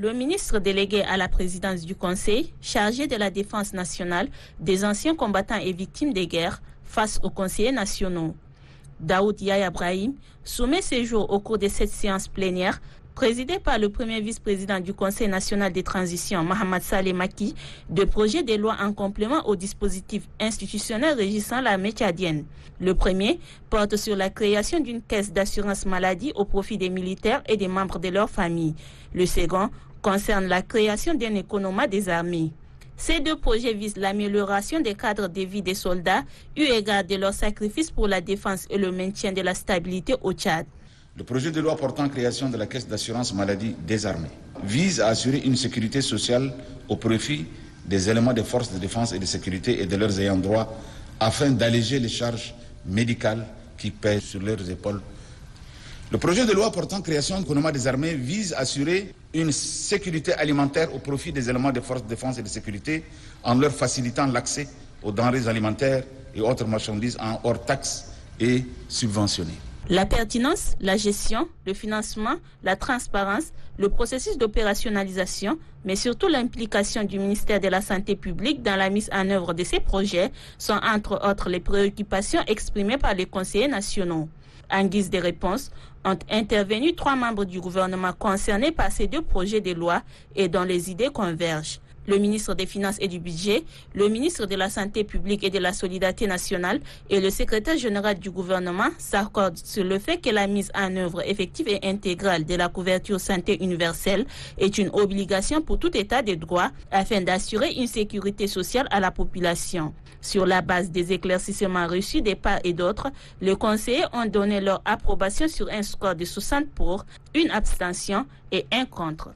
Le ministre délégué à la présidence du Conseil, chargé de la défense nationale, des anciens combattants et victimes des guerres, face aux conseillers nationaux. Daoud Yahya Brahim soumet ces jours au cours de cette séance plénière, présidée par le premier vice-président du Conseil national des transitions, Mohamed Saleh Maki, de projets de loi en complément au dispositif institutionnel régissant l'armée tchadienne. Le premier porte sur la création d'une caisse d'assurance maladie au profit des militaires et des membres de leur famille. Le second concerne la création d'un économat des armées. Ces deux projets visent l'amélioration des cadres de vie des soldats, eu égard de leur sacrifice pour la défense et le maintien de la stabilité au Tchad. Le projet de loi portant création de la caisse d'assurance maladie des armées vise à assurer une sécurité sociale au profit des éléments des forces de défense et de sécurité et de leurs ayants droit afin d'alléger les charges médicales qui pèsent sur leurs épaules. Le projet de loi portant création de l'économie des armées vise à assurer une sécurité alimentaire au profit des éléments des forces de défense et de sécurité en leur facilitant l'accès aux denrées alimentaires et autres marchandises en hors taxes et subventionnées. La pertinence, la gestion, le financement, la transparence, le processus d'opérationnalisation, mais surtout l'implication du ministère de la Santé publique dans la mise en œuvre de ces projets sont entre autres les préoccupations exprimées par les conseillers nationaux. En guise de réponse, ont intervenu 3 membres du gouvernement concernés par ces 2 projets de loi et dont les idées convergent. Le ministre des Finances et du Budget, le ministre de la Santé publique et de la Solidarité nationale et le secrétaire général du gouvernement s'accordent sur le fait que la mise en œuvre effective et intégrale de la couverture santé universelle est une obligation pour tout État de droit afin d'assurer une sécurité sociale à la population. Sur la base des éclaircissements reçus des part et d'autres, les conseillers ont donné leur approbation sur un score de 60 pour, 1 abstention et 1 contre.